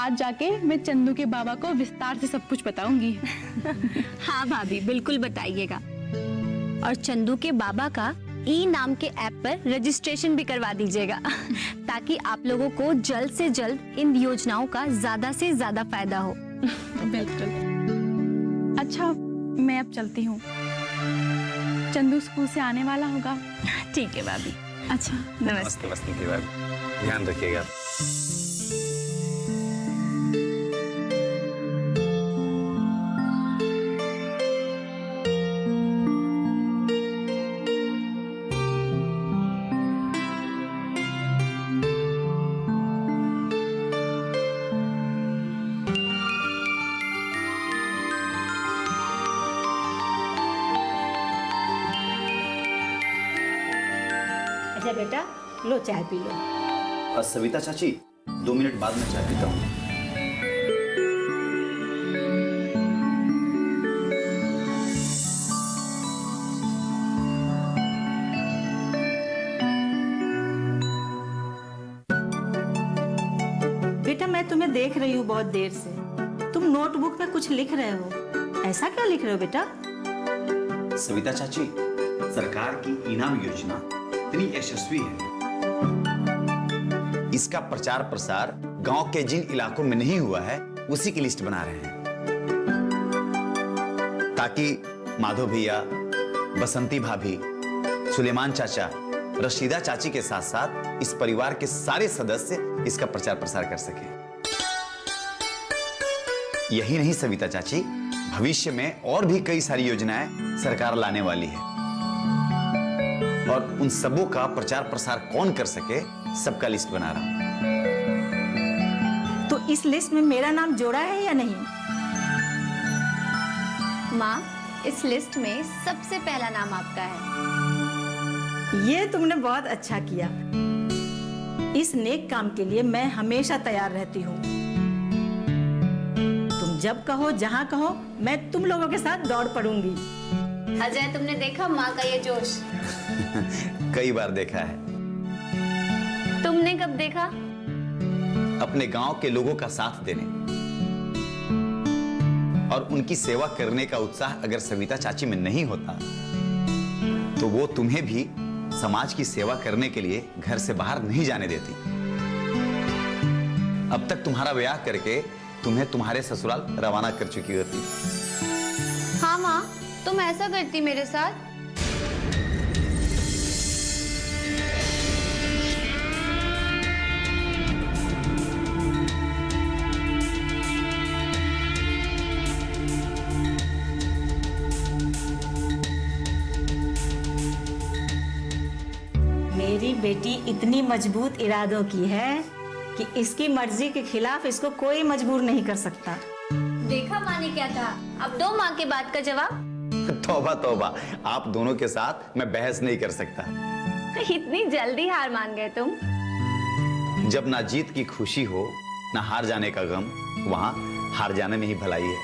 आज जाके मैं चंदू के बाबा को विस्तार से सब कुछ बताऊंगी। हाँ भाभी, बिल्कुल बताइएगा। और चंदू के बाबा का ई नाम के ऐप पर रजिस्ट्रेशन भी करवा दीजिएगा ताकि आप लोगों को जल्द से जल्द इन योजनाओं का ज्यादा से ज्यादा फायदा हो। बिल्कुल। अच्छा, मैं अब चलती हूँ, चंदू स्कूल से आने वाला होगा। ठीक है भाभी। अच्छा, नमस्ते। नमस्ते भाभी, ध्यान रखिएगा। अच्छा बेटा, लो चाय पी लो। सविता चाची, 2 मिनट बाद में चाय पीता हूँ। बेटा, मैं तुम्हें देख रही हूँ बहुत देर से। तुम नोटबुक में कुछ लिख रहे हो, ऐसा क्या लिख रहे हो बेटा? सविता चाची, सरकार की इनाम योजना इतनी यशस्वी है, इसका प्रचार प्रसार गांव के जिन इलाकों में नहीं हुआ है उसी की लिस्ट बना रहे हैं, ताकि माधव भैया, बसंती भाभी, सुलेमान चाचा, रशीदा चाची के साथ साथ इस परिवार के सारे सदस्य इसका प्रचार प्रसार कर सके। यही नहीं सविता चाची, भविष्य में और भी कई सारी योजनाएं सरकार लाने वाली है, और उन सबों का प्रचार प्रसार कौन कर सके सबका लिस्ट बना रहा हूं। तो इस लिस्ट में मेरा नाम जोड़ा है या नहीं? माँ, इस लिस्ट में सबसे पहला नाम आपका है। ये तुमने बहुत अच्छा किया। इस नेक काम के लिए मैं हमेशा तैयार रहती हूँ। तुम जब कहो, जहाँ कहो, मैं तुम लोगों के साथ दौड़ पड़ूंगी। अजय, तुमने देखा माँ का ये जोश? कई बार देखा है। तुमने कब देखा? अपने गांव के लोगों का साथ देने और उनकी सेवा करने का उत्साह अगर सविता चाची में नहीं होता तो वो तुम्हें भी समाज की सेवा करने के लिए घर से बाहर नहीं जाने देती। अब तक तुम्हारा ब्याह करके तुम्हें तुम्हारे ससुराल रवाना कर चुकी होती। हाँ माँ, तुम ऐसा करती मेरे साथ? मेरी बेटी इतनी मजबूत इरादों की है कि इसकी मर्जी के खिलाफ इसको कोई मजबूर नहीं कर सकता। देखा माँ ने क्या कहा? अब दो माँ के बात का जवाब। तौबा तौबा, आप दोनों के साथ मैं बहस नहीं कर सकता। इतनी जल्दी हार मान गए तुम? जब ना जीत की खुशी हो ना हार जाने का गम, वहां हार जाने में ही भलाई है।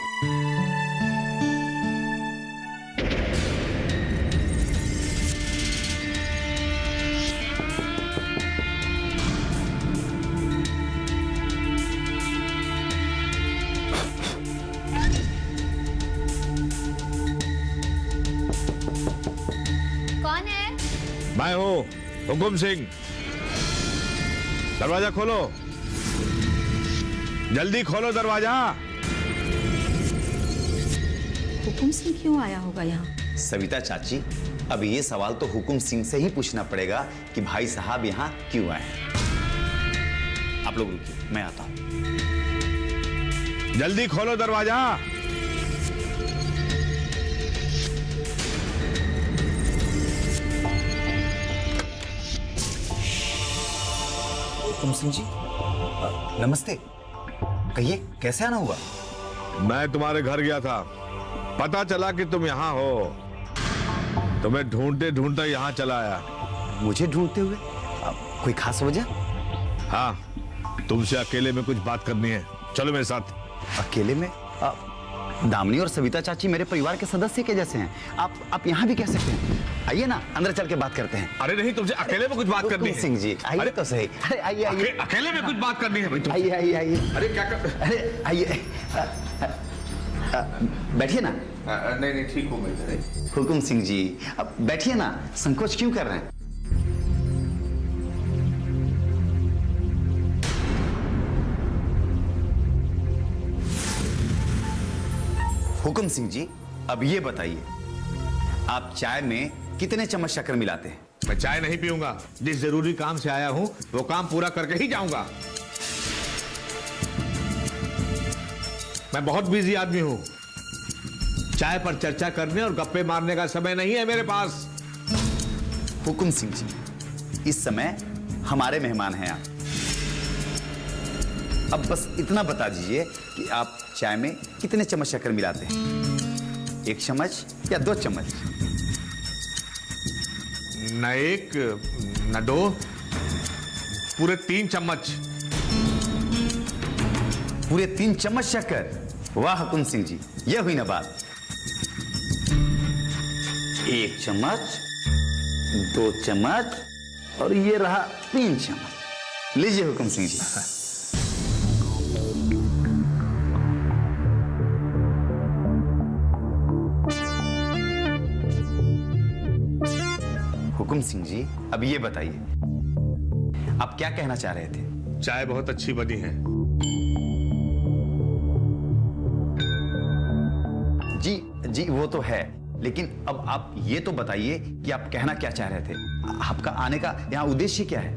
कौन है? मैं हूँ हुकुम सिंह। दरवाजा खोलो, जल्दी खोलो दरवाजा। हुकुम सिंह क्यों आया होगा यहाँ? सविता चाची, अब ये सवाल तो हुकुम सिंह से ही पूछना पड़ेगा कि भाई साहब यहाँ क्यों आए हैं। आप लोग रुकिए, मैं आता हूँ। जल्दी खोलो दरवाजा। हुकुम सिंह जी, नमस्ते। कहिए, कैसे आना हुआ? मैं तुम्हारे घर गया था, पता चला कि तुम यहाँ हो। तुम्हें ढूंढते ढूंढते यहाँ चला आया। मुझे ढूंढते हुए? कोई खास वजह? हाँ, तुमसे अकेले में कुछ बात करनी है, चलो मेरे साथ। अकेले में? दामिनी और सविता चाची मेरे परिवार के सदस्य के जैसे हैं, आप यहाँ भी कह सकते हैं। आइए ना, अंदर चल के बात करते हैं। अरे नहीं, तुमसे अकेले में कुछ बात करनी है। सिंह जी आइए अरे तो सही। अरे आइए आइए अकेले में कुछ बात करनी है भाई तुमसे। आइए आइए आइए। अरे क्या कर अरे आइए, बैठिए ना। नहीं ठीक हूँ मैं। हुकुम सिंह जी, अब बैठिए ना, संकोच क्यों कर रहे हैं? हुकुम सिंह जी, अब ये बताइए, आप चाय में कितने चम्मच शक्कर मिलाते हैं? मैं चाय नहीं पीऊंगा। जिस जरूरी काम से आया हूं वो काम पूरा करके ही जाऊंगा। मैं बहुत बिजी आदमी हूं। चाय पर चर्चा करने और गप्पे मारने का समय नहीं है मेरे पास। हुकुम सिंह जी, इस समय हमारे मेहमान हैं आप। अब बस इतना बता दीजिए कि आप चाय में कितने चम्मच शक्कर मिलाते हैं? 1 चम्मच या 2 चम्मच? न 1 न 2, पूरे 3 चम्मच। पूरे 3 चम्मच शक्कर? वाह हुकुम सिंह जी, यह हुई ना बात। 1 चम्मच, 2 चम्मच और ये रहा 3 चम्मच। लीजिए हुकुम सिंह जी। हुकुम सिंह जी, अब ये बताइए, आप क्या कहना चाह रहे थे? चाय बहुत अच्छी बनी है। जी वो तो है, लेकिन अब आप ये तो बताइए कि आप कहना क्या चाह रहे थे? आपका आने का यहाँ उद्देश्य क्या है?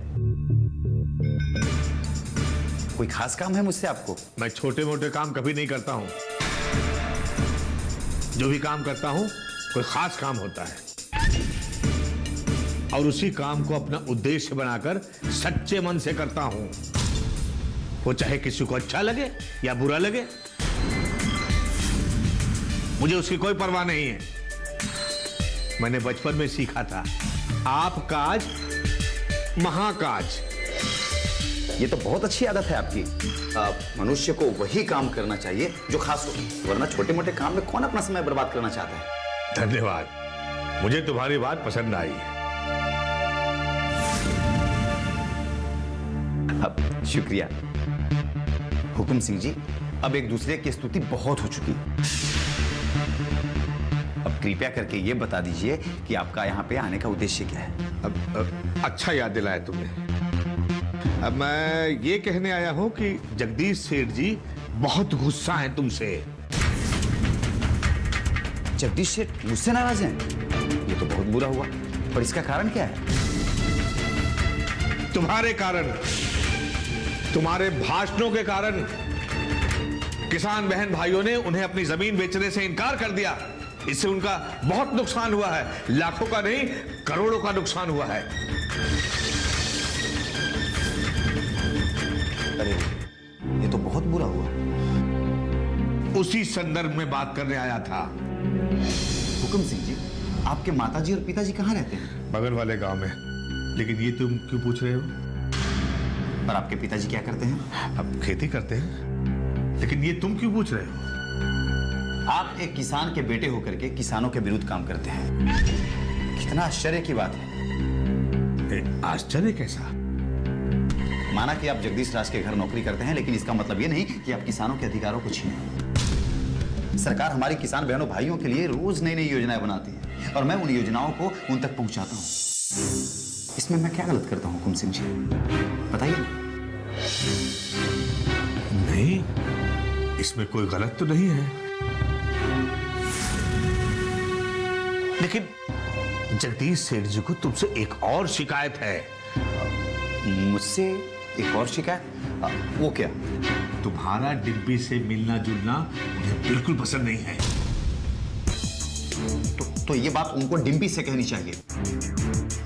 कोई खास काम है मुझसे आपको? मैं छोटे मोटे काम कभी नहीं करता हूं। जो भी काम करता हूं कोई खास काम होता है, और उसी काम को अपना उद्देश्य बनाकर सच्चे मन से करता हूं। वो चाहे किसी को अच्छा लगे या बुरा लगे, मुझे उसकी कोई परवाह नहीं है। मैंने बचपन में सीखा था, आप काज महाकाज। ये तो बहुत अच्छी आदत है आपकी। मनुष्य को वही काम करना चाहिए जो खास हो, वरना छोटे मोटे काम में कौन अपना समय बर्बाद करना चाहता है? धन्यवाद, मुझे तुम्हारी बात पसंद आई है। अब शुक्रिया। हुकुम सिंह जी, अब एक दूसरे की स्तुति बहुत हो चुकी। अब कृपया करके ये बता दीजिए कि आपका यहाँ पे आने का उद्देश्य क्या है? अब अच्छा याद दिलाया तुमने। अब मैं ये कहने आया हूं कि जगदीश सेठ जी बहुत गुस्सा हैं तुमसे। जगदीश सेठ मुझसे नाराज हैं? ये तो बहुत बुरा हुआ, पर इसका कारण क्या है? तुम्हारे कारण, तुम्हारे भाषणों के कारण किसान बहन भाइयों ने उन्हें अपनी जमीन बेचने से इनकार कर दिया। इससे उनका बहुत नुकसान हुआ है, लाखों का नहीं करोड़ों का नुकसान हुआ है। अरे ये तो बहुत बुरा हुआ। उसी संदर्भ में बात करने आया था। हुकुम सिंह जी, आपके माताजी और पिताजी कहाँ रहते हैं? बगल वाले गांव में। लेकिन ये तुम क्यों पूछ रहे हो? और आपके पिताजी क्या करते हैं? अब खेती करते हैं। लेकिन ये तुम क्यों पूछ रहे हो? आप एक किसान के बेटे होकर के किसानों के विरुद्ध काम करते हैं। कितना आश्चर्य की बात है। आश्चर्य कैसा? माना कि आप जगदीश राज के घर नौकरी करते हैं, लेकिन इसका मतलब ये नहीं कि आप किसानों के अधिकारों को छीनें। सरकार हमारी किसान बहनों भाइयों के लिए रोज नई नई योजनाएं बनाती है और मैं उन योजनाओं को उन तक पहुंचाता हूं। इसमें मैं क्या गलत करता हूं हुकुम सिंह जी, बताइए। नहीं, इसमें कोई गलत तो नहीं है। लेकिन जगदीश सेठ जी को तुमसे एक और शिकायत है। मुझसे एक और शिकायत? वो क्या? तुम्हारा डिम्पी से मिलना जुलना उन्हें बिल्कुल पसंद नहीं है। तो ये बात उनको डिम्पी से कहनी चाहिए,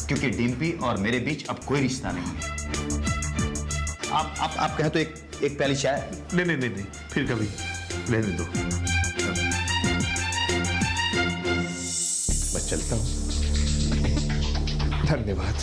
क्योंकि डिम्पी और मेरे बीच अब कोई रिश्ता नहीं है। आप कहें तो एक प्याली चाय? नहीं, फिर कभी रहने दो। मैं चलता हूं। धन्यवाद।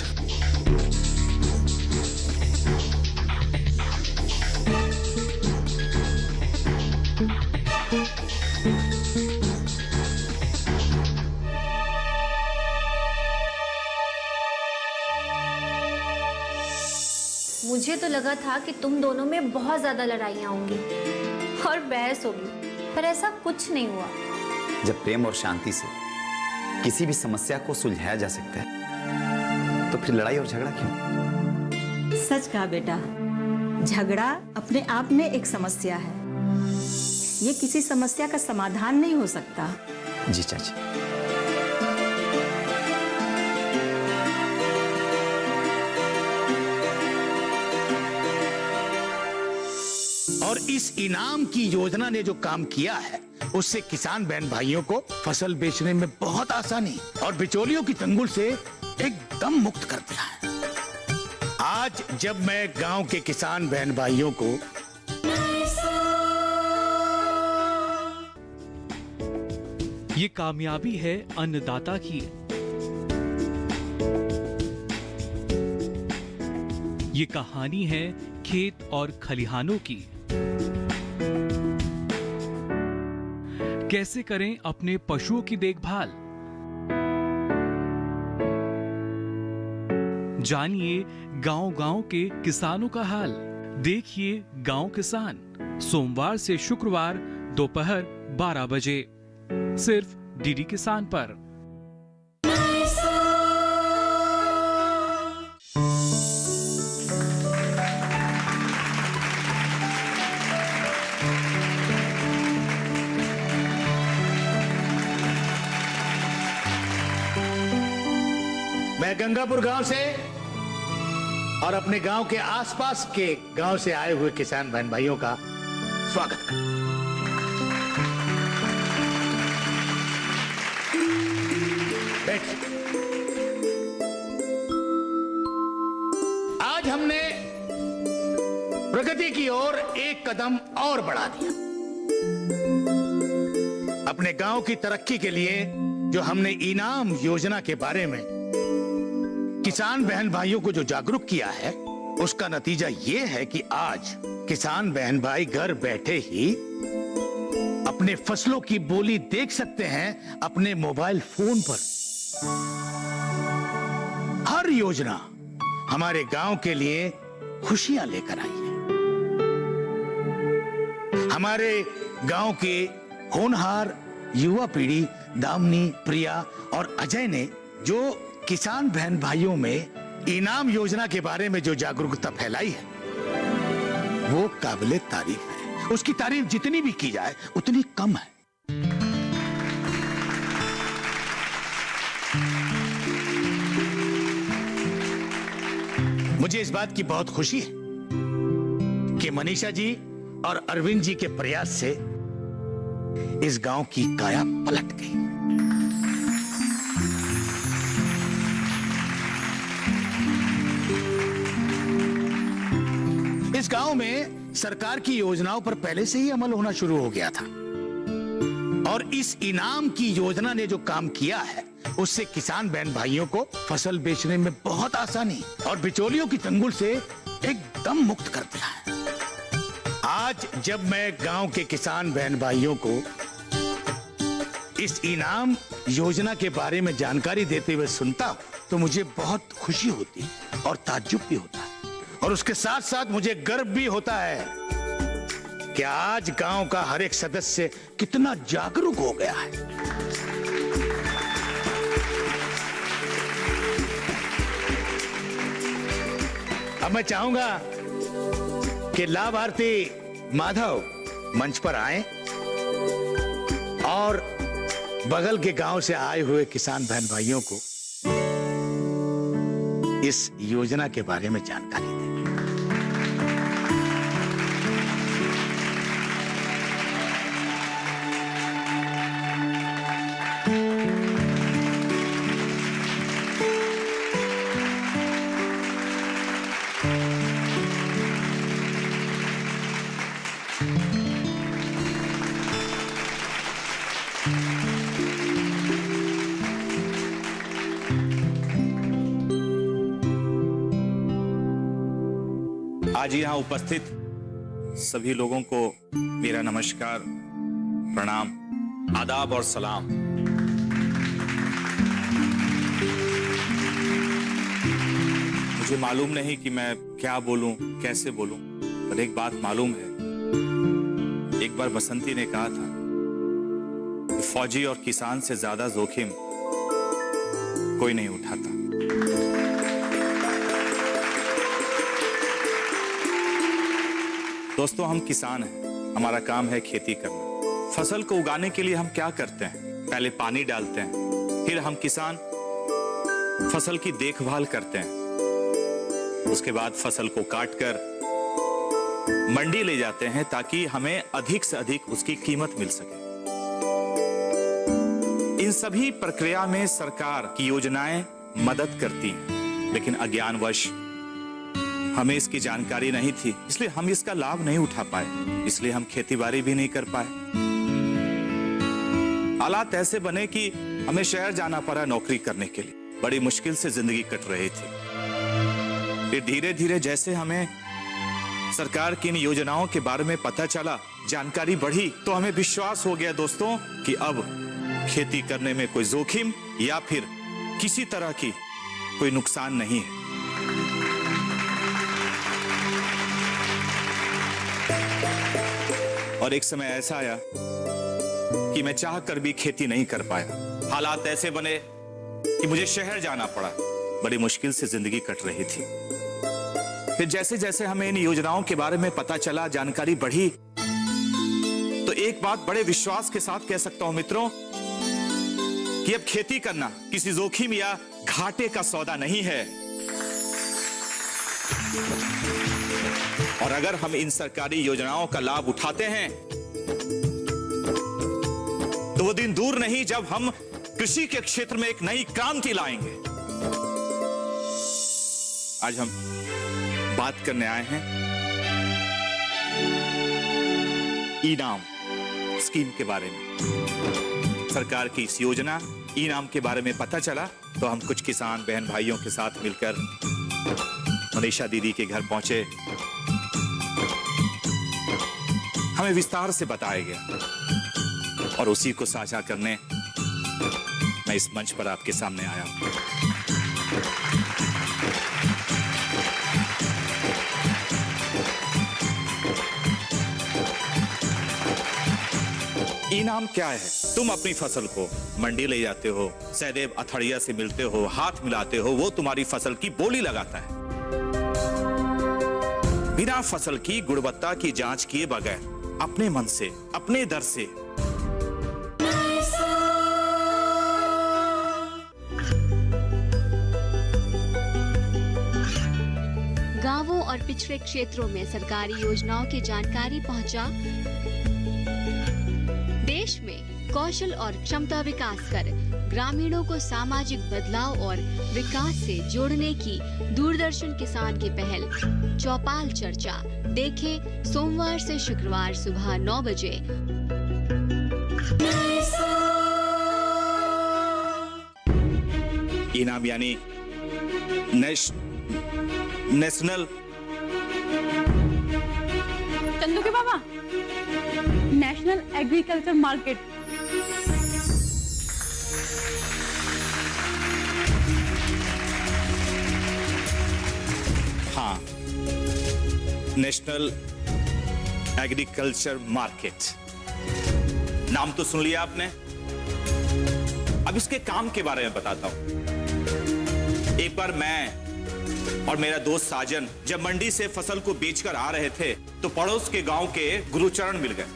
मुझे तो लगा था कि तुम दोनों में बहुत ज्यादा लड़ाइयाँ होंगी और बहस होगी, पर ऐसा कुछ नहीं हुआ। जब प्रेम और शांति से किसी भी समस्या को सुलझाया जा सकता है तो फिर लड़ाई और झगड़ा क्यों? सच कहा बेटा, झगड़ा अपने आप में एक समस्या है। ये किसी समस्या का समाधान नहीं हो सकता। जी चाची। और इस इनाम की योजना ने जो काम किया है उससे किसान बहन भाइयों को फसल बेचने में बहुत आसानी और बिचौलियों की चंगुल से एकदम मुक्त कर दिया है। आज जब मैं गांव के किसान बहन भाइयों को ये कामयाबी है अन्नदाता की। ये कहानी है खेत और खलिहानों की। कैसे करें अपने पशुओं की देखभाल, जानिए गांव-गांव के किसानों का हाल। देखिए गांव किसान, सोमवार से शुक्रवार दोपहर 12 बजे सिर्फ डीडी किसान पर। मैं गंगापुर गांव से और अपने गांव के आसपास के गांव से आए हुए किसान बहन भाइयों का स्वागत करता हूं। आज हमने प्रगति की ओर एक कदम और बढ़ा दिया। अपने गांव की तरक्की के लिए जो हमने इनाम योजना के बारे में किसान बहन भाइयों को जो जागरूक किया है, उसका नतीजा यह है कि आज किसान बहन भाई घर बैठे ही अपने फसलों की बोली देख सकते हैं अपने मोबाइल फोन पर। हर योजना हमारे गांव के लिए खुशियां लेकर आई है। हमारे गांव के होनहार युवा पीढ़ी दामिनी, प्रिया और अजय ने जो किसान बहन भाइयों में इनाम योजना के बारे में जो जागरूकता फैलाई है, वो काबिले तारीफ है। उसकी तारीफ जितनी भी की जाए उतनी कम है। मुझे इस बात की बहुत खुशी है कि मनीषा जी और अरविंद जी के प्रयास से इस गांव की काया पलट गई। इस गांव में सरकार की योजनाओं पर पहले से ही अमल होना शुरू हो गया था और इस इनाम की योजना ने जो काम किया है उससे किसान बहन भाइयों को फसल बेचने में बहुत आसानी और बिचौलियों की चंगुल से एकदम मुक्त कर दिया है। आज जब मैं गांव के किसान बहन भाइयों को इस इनाम योजना के बारे में जानकारी देते हुए सुनता हूं तो मुझे बहुत खुशी होती है और ताज्जुब भी होता है, और उसके साथ साथ मुझे गर्व भी होता है कि आज गांव का हर एक सदस्य कितना जागरूक हो गया है। अब मैं चाहूंगा कि लाभार्थी माधव मंच पर आए और बगल के गांव से आए हुए किसान बहन भाइयों को इस योजना के बारे में जानकारी दें। आज यहाँ उपस्थित सभी लोगों को मेरा नमस्कार, प्रणाम, आदाब और सलाम। मुझे मुझे मालूम नहीं कि मैं क्या बोलूं, कैसे बोलूं, पर एक बात मालूम है। एक बार बसंती ने कहा था कि फौजी और किसान से ज्यादा जोखिम कोई नहीं उठाता। दोस्तों, हम किसान हैं, हमारा काम है खेती करना। फसल को उगाने के लिए हम क्या करते हैं? पहले पानी डालते हैं, फिर हम किसान फसल की देखभाल करते हैं। उसके बाद फसल को काटकर मंडी ले जाते हैं ताकि हमें अधिक से अधिक उसकी कीमत मिल सके। इन सभी प्रक्रिया में सरकार की योजनाएं मदद करती हैं, लेकिन अज्ञानवश हमें इसकी जानकारी नहीं थी, इसलिए हम इसका लाभ नहीं उठा पाए, इसलिए हम खेतीबाड़ी भी नहीं कर पाए। हालात ऐसे बने कि हमें शहर जाना पड़ा नौकरी करने के लिए। बड़ी मुश्किल से जिंदगी कट रही थी। फिर धीरे धीरे जैसे हमें सरकार की इन योजनाओं के बारे में पता चला, जानकारी बढ़ी, तो हमें विश्वास हो गया दोस्तों कि अब खेती करने में कोई जोखिम या फिर किसी तरह की कोई नुकसान नहीं है। और एक समय ऐसा आया कि मैं चाह कर भी खेती नहीं कर पाया। हालात ऐसे बने कि मुझे शहर जाना पड़ा। बड़ी मुश्किल से जिंदगी कट रही थी। फिर जैसे जैसे हमें इन योजनाओं के बारे में पता चला, जानकारी बढ़ी, तो एक बात बड़े विश्वास के साथ कह सकता हूं मित्रों कि अब खेती करना किसी जोखिम या घाटे का सौदा नहीं है। और अगर हम इन सरकारी योजनाओं का लाभ उठाते हैं तो वो दिन दूर नहीं जब हम कृषि के क्षेत्र में एक नई क्रांति लाएंगे। आज हम बात करने आए हैं ई-नाम स्कीम के बारे में। सरकार की इस योजना ई-नाम के बारे में पता चला तो हम कुछ किसान बहन भाइयों के साथ मिलकर मनीषा दीदी के घर पहुंचे। हमें विस्तार से बताया गया और उसी को साझा करने मैं इस मंच पर आपके सामने आया हूं। ई-नाम क्या है? तुम अपनी फसल को मंडी ले जाते हो, सहदेव अथड़िया से मिलते हो, हाथ मिलाते हो, वो तुम्हारी फसल की बोली लगाता है। बिना फसल की गुणवत्ता की जांच किए बगैर अपने मन से, अपने दर से गांवों और पिछड़े क्षेत्रों में सरकारी योजनाओं की जानकारी पहुंचा। देश में कौशल और क्षमता विकास कर ग्रामीणों को सामाजिक बदलाव और विकास से जोड़ने की दूरदर्शन किसान की पहल चौपाल चर्चा देखें सोमवार से शुक्रवार सुबह 9 बजे। ई-नाम यानी नेशनल चंदू के बाबा, नेशनल एग्रीकल्चर मार्केट। हाँ, नेशनल एग्रीकल्चर मार्केट। नाम तो सुन लिया आपने। अब इसके काम के बारे में बताता हूं। एक बार मैं और मेरा दोस्त साजन जब मंडी से फसल को बेचकर आ रहे थे तो पड़ोस के गांव के गुरुचरण मिल गए।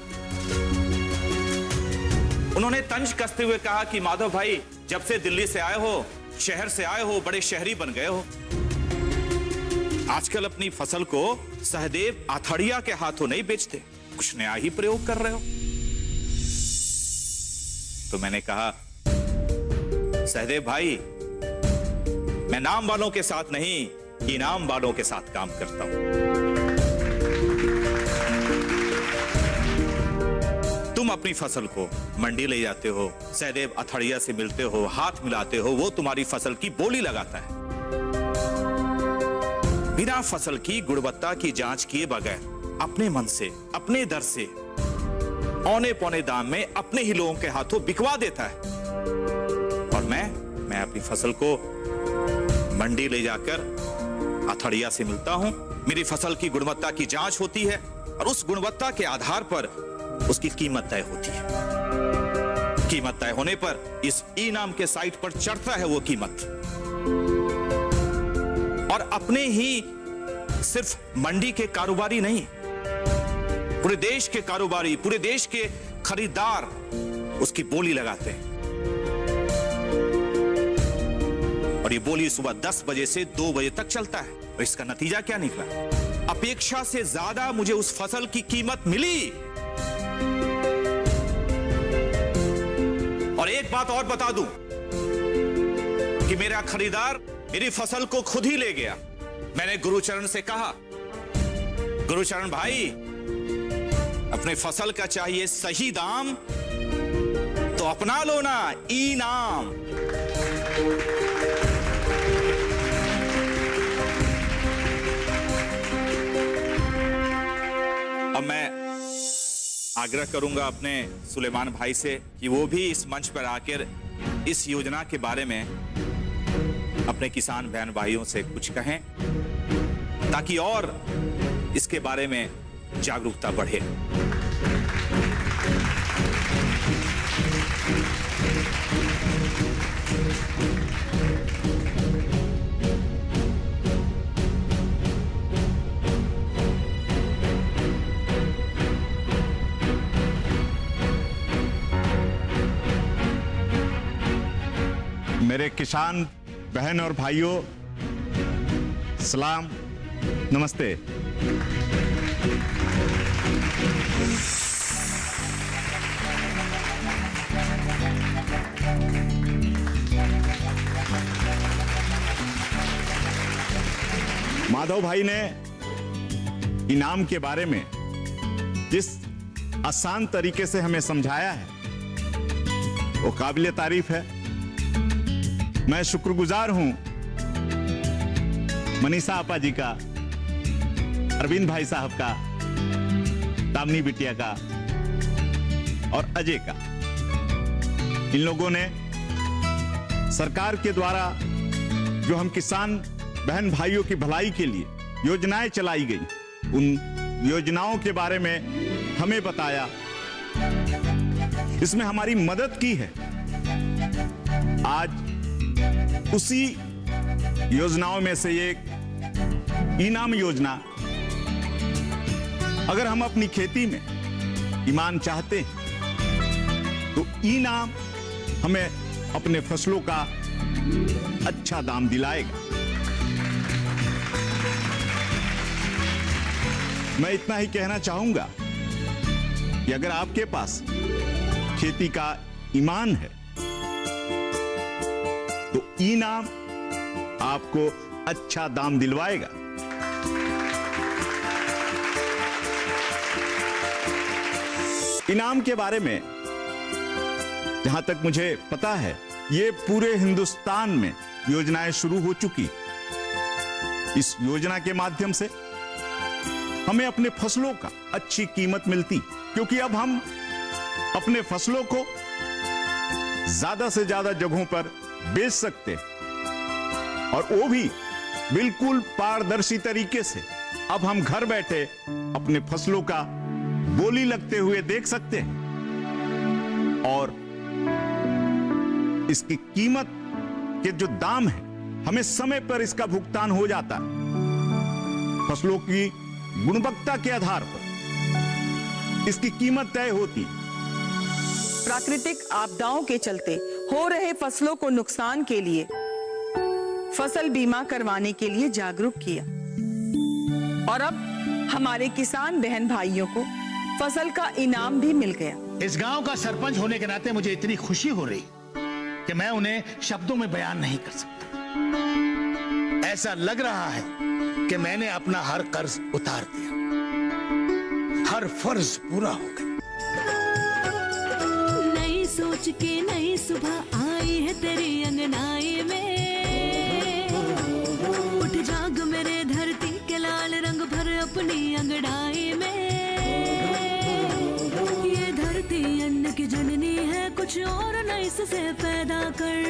उन्होंने तंज कसते हुए कहा कि माधव भाई, जब से दिल्ली से आए हो, शहर से आए हो, बड़े शहरी बन गए हो। आजकल अपनी फसल को सहदेव आथड़िया के हाथों नहीं बेचते, कुछ नया ही प्रयोग कर रहे हो। तो मैंने कहा, सहदेव भाई, मैं नाम वालों के साथ नहीं, इनाम वालों के साथ काम करता हूं। तुम अपनी फसल को मंडी ले जाते हो, सहदेव अथड़िया से मिलते हो, हाथ मिलाते हो, वो तुम्हारी फसल की बोली लगाता है। बिना फसल की गुणवत्ता की जांच किए बगैर अपने मन से, अपने दर से, औने पौने दाम में अपने ही लोगों के हाथों बिकवा देता है। और मैं अपनी फसल को मंडी ले जाकर अथड़िया से मिलता हूं, मेरी फसल की गुणवत्ता की जांच होती है और उस गुणवत्ता के आधार पर उसकी कीमत तय होती है। कीमत तय होने पर इस ई नाम के साइट पर चढ़ता है वो कीमत, और अपने ही सिर्फ मंडी के कारोबारी नहीं, पूरे देश के कारोबारी, पूरे देश के खरीदार उसकी बोली लगाते हैं। और ये बोली सुबह 10 बजे से 2 बजे तक चलता है। और इसका नतीजा क्या निकला? अपेक्षा से ज्यादा मुझे उस फसल की कीमत मिली। और एक बात और बता दूं कि मेरा खरीदार मेरी फसल को खुद ही ले गया। मैंने गुरुचरण से कहा, गुरुचरण भाई, अपने फसल का चाहिए सही दाम तो अपना लो ना ई नाम। अब मैं आग्रह करूंगा अपने सुलेमान भाई से कि वो भी इस मंच पर आकर इस योजना के बारे में अपने किसान बहन भाइयों से कुछ कहें, ताकि और इसके बारे में जागरूकता बढ़े। मेरे किसान बहन और भाइयों, सलाम, नमस्ते। माधव भाई ने इनाम के बारे में जिस आसान तरीके से हमें समझाया है वो काबिले तारीफ है। मैं शुक्रगुजार हूं मनीषा आपा जी का, अरविंद भाई साहब का, दामनी बिटिया का और अजय का। इन लोगों ने सरकार के द्वारा जो हम किसान बहन भाइयों की भलाई के लिए योजनाएं चलाई गई, उन योजनाओं के बारे में हमें बताया, इसमें हमारी मदद की है। आज उसी योजनाओं में से एक इनाम योजना, अगर हम अपनी खेती में ईमान चाहते हैं तो इनाम हमें अपने फसलों का अच्छा दाम दिलाएगा। मैं इतना ही कहना चाहूंगा कि अगर आपके पास खेती का ईमान है तो इनाम आपको अच्छा दाम दिलवाएगा। इनाम के बारे में जहां तक मुझे पता है, ये पूरे हिंदुस्तान में योजनाएं शुरू हो चुकी। इस योजना के माध्यम से हमें अपने फसलों का अच्छी कीमत मिलती, क्योंकि अब हम अपने फसलों को ज्यादा से ज्यादा जगहों पर बेच सकते हैं, और वो भी बिल्कुल पारदर्शी तरीके से। अब हम घर बैठे अपने फसलों का बोली लगते हुए देख सकते हैं, और इसकी कीमत के जो दाम है, हमें समय पर इसका भुगतान हो जाता है। फसलों की गुणवत्ता के आधार पर इसकी कीमत तय होती। प्राकृतिक आपदाओं के चलते हो रहे फसलों को नुकसान के लिए फसल बीमा करवाने के लिए जागरूक किया, और अब हमारे किसान बहन भाइयों को फसल का इनाम भी मिल गया। इस गांव का सरपंच होने के नाते मुझे इतनी खुशी हो रही कि मैं उन्हें शब्दों में बयान नहीं कर सकता। ऐसा लग रहा है कि मैंने अपना हर कर्ज उतार दिया, हर फर्ज पूरा हो गया। नई सोच के नई सुबह आई है तेरी अंगनाई में, उठ जाग मेरे धरती के लाल रंग भर अपनी अंगड़ाई में। ये धरती अन्न की जननी है, कुछ और नई से पैदा कर।